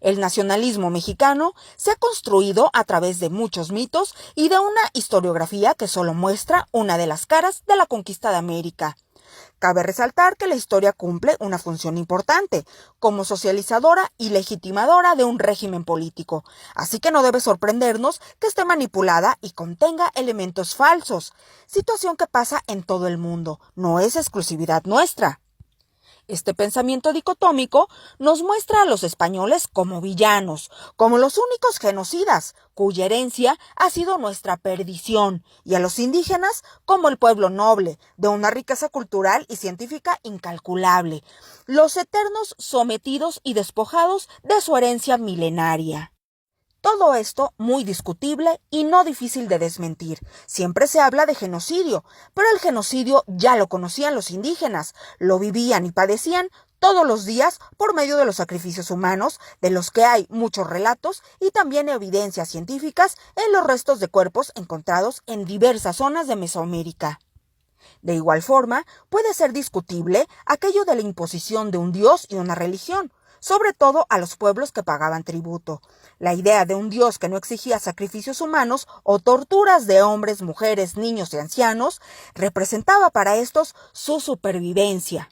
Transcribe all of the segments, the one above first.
El nacionalismo mexicano se ha construido a través de muchos mitos y de una historiografía que solo muestra una de las caras de la conquista de América. Cabe resaltar que la historia cumple una función importante, como socializadora y legitimadora de un régimen político, así que no debe sorprendernos que esté manipulada y contenga elementos falsos, situación que pasa en todo el mundo, no es exclusividad nuestra. Este pensamiento dicotómico nos muestra a los españoles como villanos, como los únicos genocidas, cuya herencia ha sido nuestra perdición, y a los indígenas como el pueblo noble, de una riqueza cultural y científica incalculable, los eternos sometidos y despojados de su herencia milenaria. Todo esto muy discutible y no difícil de desmentir. Siempre se habla de genocidio, pero el genocidio ya lo conocían los indígenas, lo vivían y padecían todos los días por medio de los sacrificios humanos, de los que hay muchos relatos y también evidencias científicas en los restos de cuerpos encontrados en diversas zonas de Mesoamérica. De igual forma, puede ser discutible aquello de la imposición de un dios y una religión, sobre todo a los pueblos que pagaban tributo. La idea de un dios que no exigía sacrificios humanos o torturas de hombres, mujeres, niños y ancianos representaba para estos su supervivencia.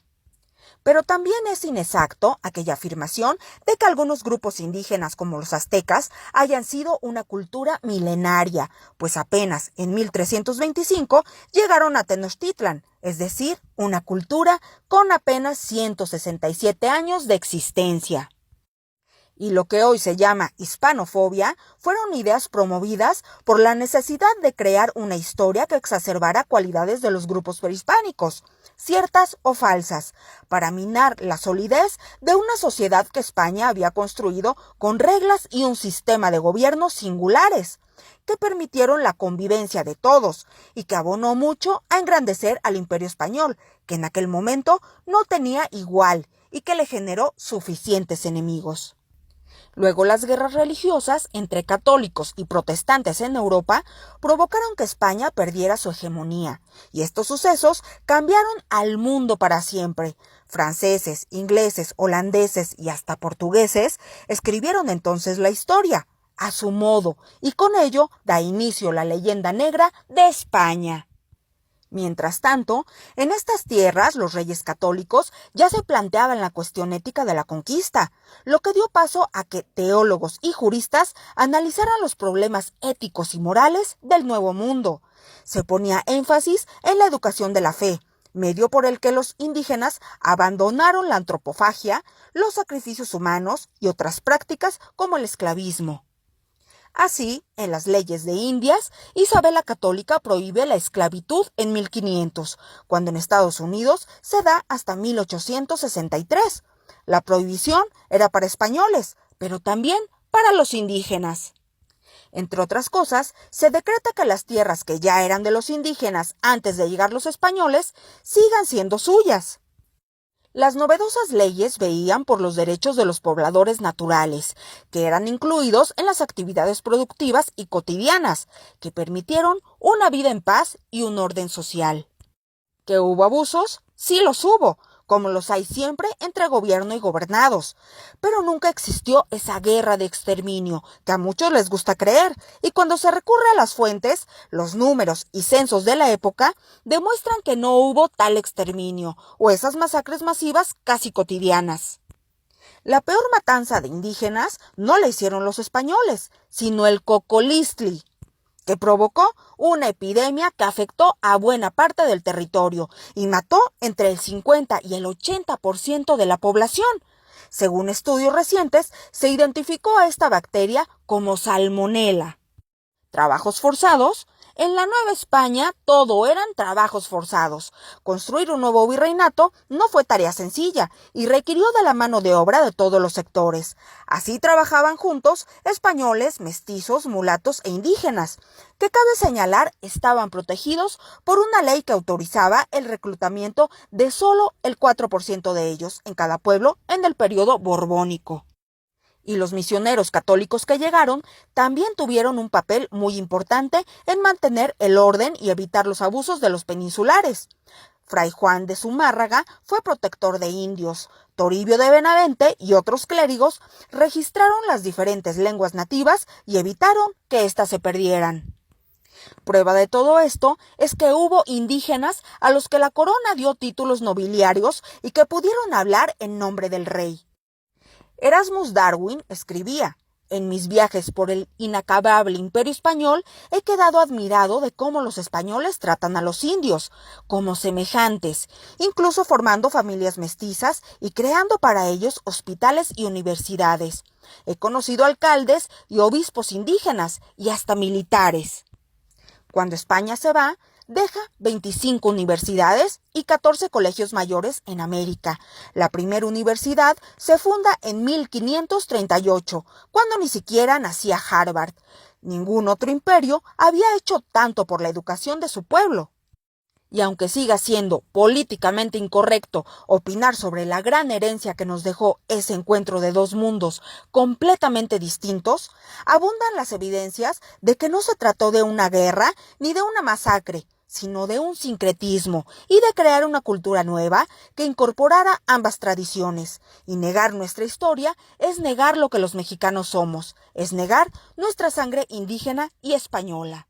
Pero también es inexacto aquella afirmación de que algunos grupos indígenas como los aztecas hayan sido una cultura milenaria, pues apenas en 1325 llegaron a Tenochtitlan, es decir, una cultura con apenas 167 años de existencia. Y lo que hoy se llama hispanofobia fueron ideas promovidas por la necesidad de crear una historia que exacerbara cualidades de los grupos prehispánicos, ciertas o falsas, para minar la solidez de una sociedad que España había construido con reglas y un sistema de gobierno singulares, que permitieron la convivencia de todos y que abonó mucho a engrandecer al Imperio Español, que en aquel momento no tenía igual y que le generó suficientes enemigos. Luego, las guerras religiosas entre católicos y protestantes en Europa provocaron que España perdiera su hegemonía, y estos sucesos cambiaron al mundo para siempre. Franceses, ingleses, holandeses y hasta portugueses escribieron entonces la historia, a su modo, y con ello da inicio la leyenda negra de España. Mientras tanto, en estas tierras los reyes católicos ya se planteaban la cuestión ética de la conquista, lo que dio paso a que teólogos y juristas analizaran los problemas éticos y morales del Nuevo Mundo. Se ponía énfasis en la educación de la fe, medio por el que los indígenas abandonaron la antropofagia, los sacrificios humanos y otras prácticas como el esclavismo. Así, en las leyes de Indias, Isabel la Católica prohíbe la esclavitud en 1500, cuando en Estados Unidos se da hasta 1863. La prohibición era para españoles, pero también para los indígenas. Entre otras cosas, se decreta que las tierras que ya eran de los indígenas antes de llegar los españoles sigan siendo suyas. Las novedosas leyes veían por los derechos de los pobladores naturales, que eran incluidos en las actividades productivas y cotidianas, que permitieron una vida en paz y un orden social. ¿Que hubo abusos? Sí los hubo, como los hay siempre entre gobierno y gobernados, pero nunca existió esa guerra de exterminio que a muchos les gusta creer, y cuando se recurre a las fuentes, los números y censos de la época demuestran que no hubo tal exterminio o esas masacres masivas casi cotidianas. La peor matanza de indígenas no la hicieron los españoles, sino el cocolistli, que provocó una epidemia que afectó a buena parte del territorio y mató entre el 50 y el 80% de la población. Según estudios recientes, se identificó a esta bacteria como salmonela. Trabajos forzados. En la Nueva España todo eran trabajos forzados. Construir un nuevo virreinato no fue tarea sencilla y requirió de la mano de obra de todos los sectores. Así trabajaban juntos españoles, mestizos, mulatos e indígenas, que cabe señalar estaban protegidos por una ley que autorizaba el reclutamiento de solo el 4% de ellos en cada pueblo en el periodo borbónico. Y los misioneros católicos que llegaron también tuvieron un papel muy importante en mantener el orden y evitar los abusos de los peninsulares. Fray Juan de Zumárraga fue protector de indios. Toribio de Benavente y otros clérigos registraron las diferentes lenguas nativas y evitaron que éstas se perdieran. Prueba de todo esto es que hubo indígenas a los que la corona dio títulos nobiliarios y que pudieron hablar en nombre del rey. Erasmus Darwin escribía: en mis viajes por el inacabable imperio español he quedado admirado de cómo los españoles tratan a los indios, como semejantes, incluso formando familias mestizas y creando para ellos hospitales y universidades. He conocido alcaldes y obispos indígenas y hasta militares. Cuando España se va, deja 25 universidades y 14 colegios mayores en América. La primera universidad se funda en 1538, cuando ni siquiera nacía Harvard. Ningún otro imperio había hecho tanto por la educación de su pueblo. Y aunque siga siendo políticamente incorrecto opinar sobre la gran herencia que nos dejó ese encuentro de dos mundos completamente distintos, abundan las evidencias de que no se trató de una guerra ni de una masacre, sino de un sincretismo y de crear una cultura nueva que incorporara ambas tradiciones. Y negar nuestra historia es negar lo que los mexicanos somos, es negar nuestra sangre indígena y española.